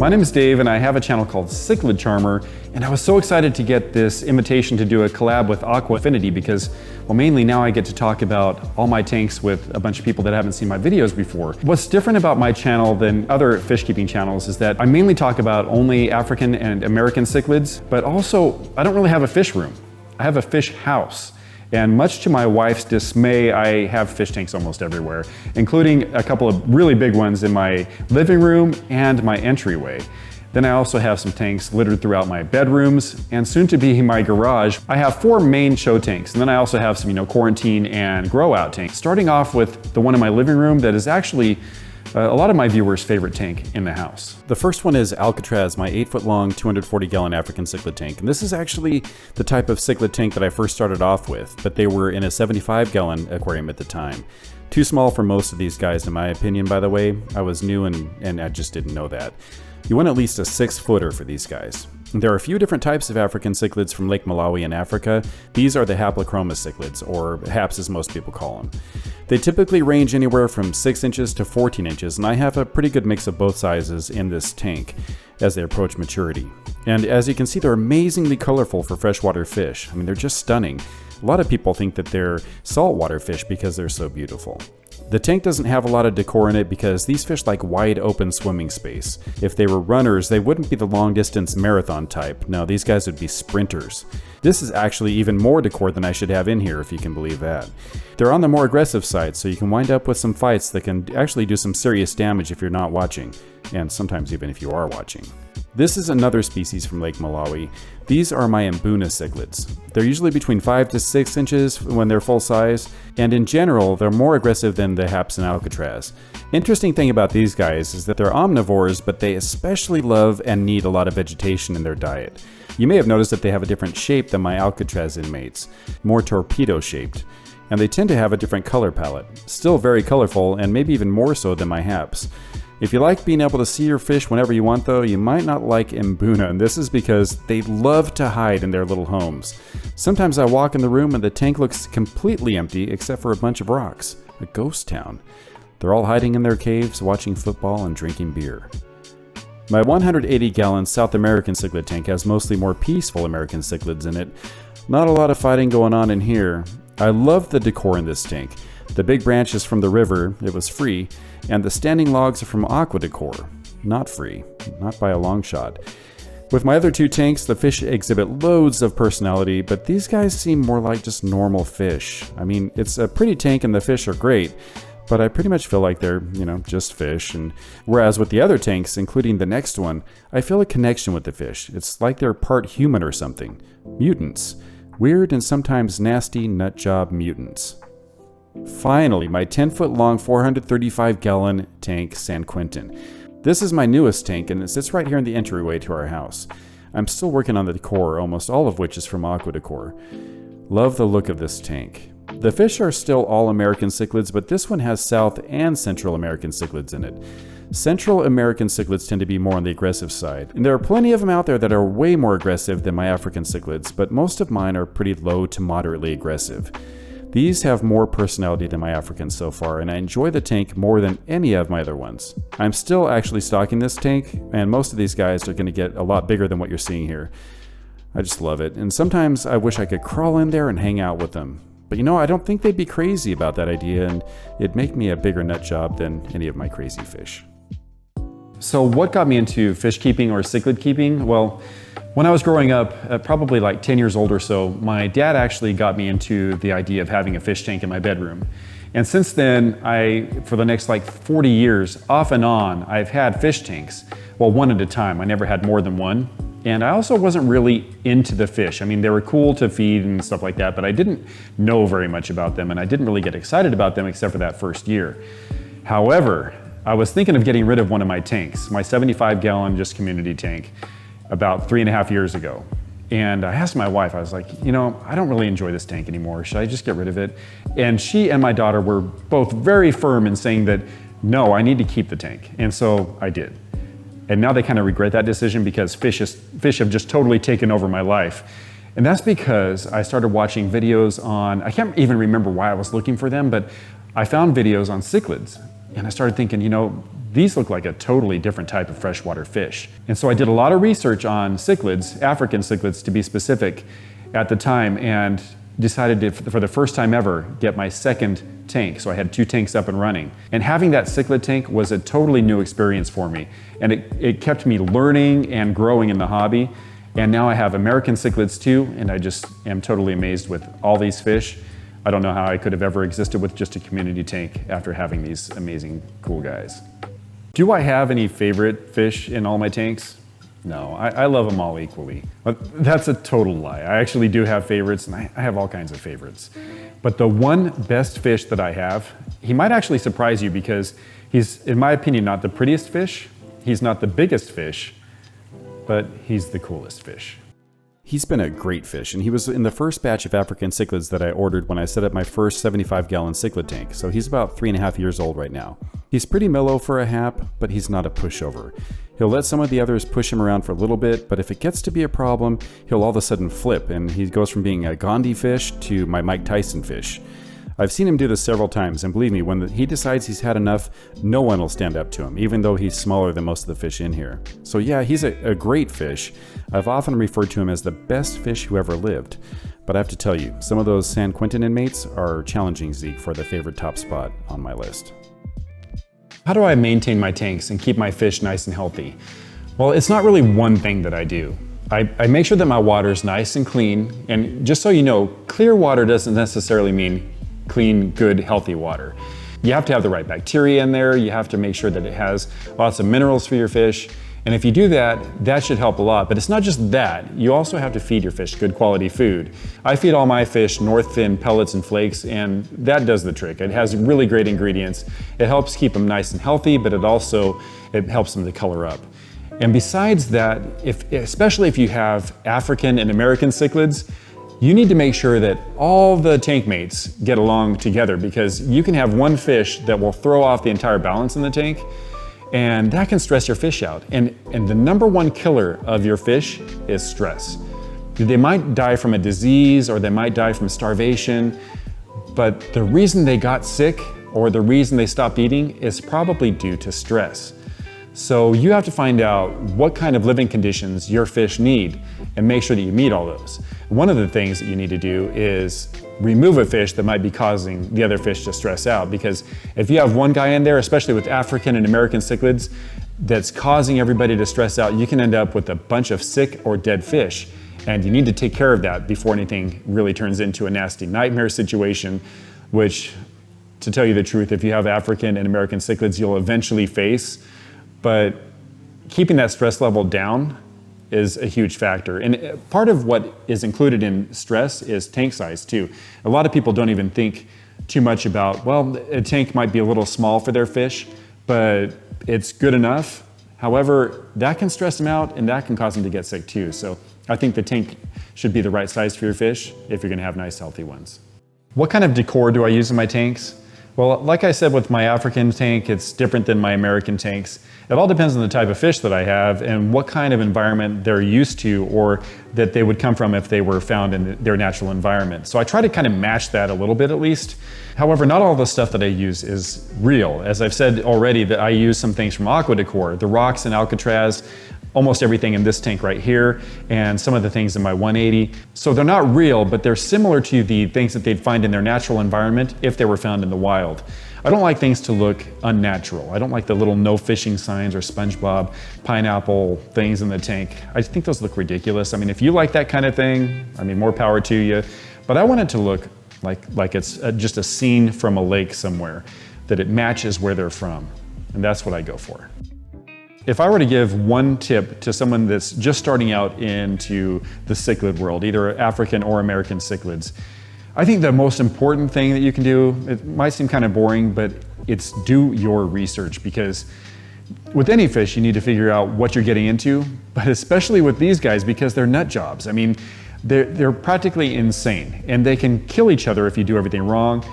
My name is Dave and I have a channel called Cichlid Charmer, and I was so excited to get this invitation to do a collab with Aquafinity because, well, mainly now I get to talk about all my tanks with a bunch of people that haven't seen my videos before. What's different about my channel than other fish keeping channels is that I mainly talk about only African and American cichlids, but also I don't really have a fish room. I have a fish house. And much to my wife's dismay, I have fish tanks almost everywhere, including a couple of really big ones in my living room and my entryway. Then I also have some tanks littered throughout my bedrooms and soon to be my garage. I have 4 main show tanks, and then I also have some, quarantine and grow out tanks. Starting off with the one in my living room that is actually a lot of my viewers' favorite tank in the house. The first one is Alcatraz, my 8-foot long, 240-gallon African cichlid tank. And this is actually the type of cichlid tank that I first started off with, but they were in a 75-gallon aquarium at the time. Too small for most of these guys, in my opinion, by the way. I was new and I just didn't know that. You want at least a 6-footer for these guys. There are a few different types of African cichlids from Lake Malawi in Africa. These are the haplochromous cichlids, or haps as most people call them. They typically range anywhere from 6 inches to 14 inches, and I have a pretty good mix of both sizes in this tank as they approach maturity. And as you can see, they're amazingly colorful for freshwater fish. I mean, they're just stunning. A lot of people think that they're saltwater fish because they're so beautiful. The tank doesn't have a lot of decor in it because these fish like wide open swimming space. If they were runners, they wouldn't be the long distance marathon type. No, these guys would be sprinters. This is actually even more decor than I should have in here, if you can believe that. They're on the more aggressive side, so you can wind up with some fights that can actually do some serious damage if you're not watching, and sometimes even if you are watching. This is another species from Lake Malawi. These are my Mbuna cichlids. They're usually between 5 to 6 inches when they're full size, and in general, they're more aggressive than the haps and Alcatraz. Interesting thing about these guys is that they're omnivores, but they especially love and need a lot of vegetation in their diet. You may have noticed that they have a different shape than my Alcatraz inmates, more torpedo shaped, and they tend to have a different color palette. Still very colorful, and maybe even more so than my haps. If you like being able to see your fish whenever you want though, you might not like Mbuna, and this is because they love to hide in their little homes. Sometimes I walk in the room and the tank looks completely empty except for a bunch of rocks. A ghost town. They're all hiding in their caves, watching football and drinking beer. My 180-gallon South American cichlid tank has mostly more peaceful American cichlids in it. Not a lot of fighting going on in here. I love the decor in this tank. The big branch is from the river, it was free, and the standing logs are from Aqua Decor. Not free, not by a long shot. With my other 2 tanks, the fish exhibit loads of personality, but these guys seem more like just normal fish. I mean, it's a pretty tank and the fish are great, but I pretty much feel like they're, just fish. And whereas with the other tanks, including the next one, I feel a connection with the fish. It's like they're part human or something. Mutants. Weird and sometimes nasty nutjob mutants. Finally, my 10-foot long 435-gallon tank San Quentin. This is my newest tank and it sits right here in the entryway to our house. I'm still working on the decor, almost all of which is from Aqua Decor. Love the look of this tank. The fish are still all American cichlids, but this one has South and Central American cichlids in it. Central American cichlids tend to be more on the aggressive side, and there are plenty of them out there that are way more aggressive than my African cichlids, but most of mine are pretty low to moderately aggressive. These have more personality than my Africans so far, and I enjoy the tank more than any of my other ones. I'm still actually stocking this tank, and most of these guys are going to get a lot bigger than what you're seeing here. I just love it, and sometimes I wish I could crawl in there and hang out with them. But I don't think they'd be crazy about that idea, and it'd make me a bigger nut job than any of my crazy fish. So what got me into fish keeping or cichlid keeping? Well, when I was growing up, probably like 10 years old or so, my dad actually got me into the idea of having a fish tank in my bedroom. And since then, for the next like 40 years, off and on, I've had fish tanks. Well, one at a time. I never had more than one. And I also wasn't really into the fish. I mean, they were cool to feed and stuff like that, but I didn't know very much about them, and I didn't really get excited about them except for that first year. However, I was thinking of getting rid of one of my tanks, my 75-gallon just community tank, about 3.5 years ago. And I asked my wife, I was like, I don't really enjoy this tank anymore. Should I just get rid of it? And she and my daughter were both very firm in saying that, no, I need to keep the tank. And so I did. And now they kind of regret that decision because fish have just totally taken over my life. And that's because I started watching videos on, I can't even remember why I was looking for them, but I found videos on cichlids. And I started thinking, you know, these look like a totally different type of freshwater fish. And so I did a lot of research on cichlids, African cichlids to be specific, at the time, and decided to, for the first time ever, get my second tank. So I had 2 tanks up and running. And having that cichlid tank was a totally new experience for me. And it kept me learning and growing in the hobby. And now I have American cichlids too, and I just am totally amazed with all these fish. I don't know how I could have ever existed with just a community tank after having these amazing, cool guys. Do I have any favorite fish in all my tanks? No, I love them all equally. But that's a total lie. I actually do have favorites, and I have all kinds of favorites. But the one best fish that I have, he might actually surprise you because he's, in my opinion, not the prettiest fish, he's not the biggest fish, but he's the coolest fish. He's been a great fish, and he was in the first batch of African cichlids that I ordered when I set up my first 75-gallon cichlid tank, so he's about 3.5 years old right now. He's pretty mellow for a hap, but he's not a pushover. He'll let some of the others push him around for a little bit, but if it gets to be a problem, he'll all of a sudden flip, and he goes from being a Gandhi fish to my Mike Tyson fish. I've seen him do this several times, and believe me, when he decides he's had enough, no one will stand up to him, even though he's smaller than most of the fish in here. So yeah, he's a great fish. I've often referred to him as the best fish who ever lived. But I have to tell you, some of those San Quentin inmates are challenging Zeke for the favorite top spot on my list. How do I maintain my tanks and keep my fish nice and healthy? Well, it's not really one thing that I do. I make sure that my water is nice and clean, and just so you know, clear water doesn't necessarily mean clean, good, healthy water. You have to have the right bacteria in there, you have to make sure that it has lots of minerals for your fish, and if you do that, that should help a lot. But it's not just that, you also have to feed your fish good quality food. I feed all my fish North Fin pellets and flakes, and that does the trick. It has really great ingredients. It helps keep them nice and healthy, but it helps them to color up. And besides that, especially if you have African and American cichlids, you need to make sure that all the tank mates get along together, because you can have one fish that will throw off the entire balance in the tank, and that can stress your fish out. And the number one killer of your fish is stress. They might die from a disease, or they might die from starvation, but the reason they got sick or the reason they stopped eating is probably due to stress. So you have to find out what kind of living conditions your fish need and make sure that you meet all those. One of the things that you need to do is remove a fish that might be causing the other fish to stress out, because if you have one guy in there, especially with African and American cichlids, that's causing everybody to stress out, you can end up with a bunch of sick or dead fish. And you need to take care of that before anything really turns into a nasty nightmare situation, which, to tell you the truth, if you have African and American cichlids, you'll eventually face. But keeping that stress level down is a huge factor. And part of what is included in stress is tank size too. A lot of people don't even think too much about, well, a tank might be a little small for their fish, but it's good enough. However, that can stress them out and that can cause them to get sick too. So I think the tank should be the right size for your fish if you're gonna have nice, healthy ones. What kind of decor do I use in my tanks? Well, like I said with my African tank, it's different than my American tanks. It all depends on the type of fish that I have and what kind of environment they're used to, or that they would come from if they were found in their natural environment. So I try to kind of match that a little bit at least. However, not all the stuff that I use is real. As I've said already, that I use some things from Decor, the rocks in Alcatraz, almost everything in this tank right here, and some of the things in my 180. So they're not real, but they're similar to the things that they'd find in their natural environment if they were found in the wild. I don't like things to look unnatural. I don't like the little no fishing signs or SpongeBob pineapple things in the tank. I think those look ridiculous. I mean, if you like that kind of thing, I mean, more power to you. But I want it to look like it's just a scene from a lake somewhere, that it matches where they're from. And that's what I go for. If I were to give one tip to someone that's just starting out into the cichlid world, either African or American cichlids, I think the most important thing that you can do, it might seem kind of boring, but it's do your research, because with any fish, you need to figure out what you're getting into, but especially with these guys, because they're nut jobs. I mean, they're practically insane, and they can kill each other if you do everything wrong.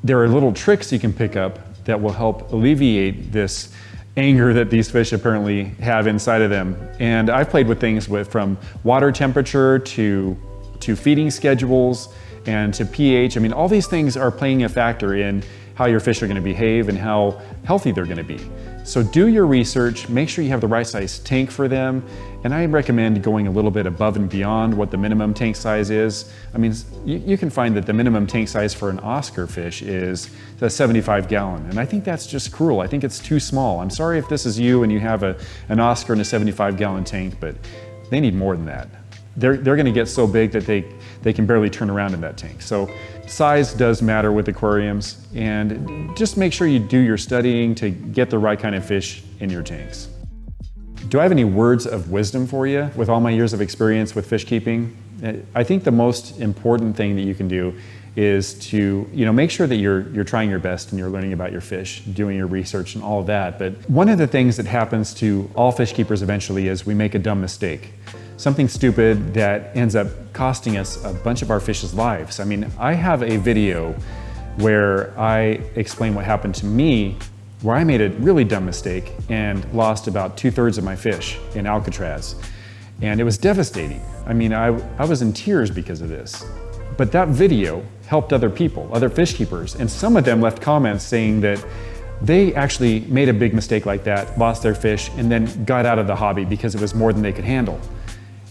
There are little tricks you can pick up that will help alleviate this anger that these fish apparently have inside of them. And I've played with things from water temperature to feeding schedules and to pH. I mean, all these things are playing a factor in how your fish are going to behave and how healthy they're going to be. So do your research, make sure you have the right size tank for them, and I recommend going a little bit above and beyond what the minimum tank size is. I mean, you can find that the minimum tank size for an Oscar fish is a 75 gallon, and I think that's just cruel. I think it's too small. I'm sorry if this is you and you have an Oscar in a 75 gallon tank, but they need more than that. They're going to get so big that they can barely turn around in that tank. So size does matter with aquariums, and just make sure you do your studying to get the right kind of fish in your tanks. Do I have any words of wisdom for you with all my years of experience with fish keeping? I think the most important thing that you can do is to make sure that you're trying your best and you're learning about your fish, doing your research and all of that. But one of the things that happens to all fish keepers eventually is we make a dumb mistake. Something stupid that ends up costing us a bunch of our fish's lives. I mean, I have a video where I explain what happened to me, where I made a really dumb mistake and lost about 2/3 of my fish in Alcatraz. And it was devastating. I mean, I was in tears because of this. But that video helped other people, other fish keepers, and some of them left comments saying that they actually made a big mistake like that, lost their fish, and then got out of the hobby because it was more than they could handle.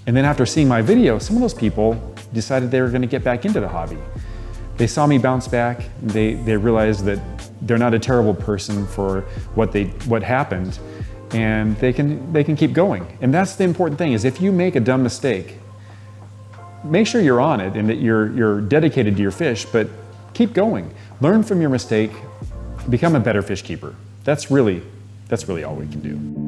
And then after seeing my video, some of those people decided they were going to get back into the hobby. They saw me bounce back, they realized that they're not a terrible person for what happened, and they can keep going. And that's the important thing, is if you make a dumb mistake, make sure you're on it and that you're dedicated to your fish, but keep going. Learn from your mistake, become a better fish keeper. That's really all we can do.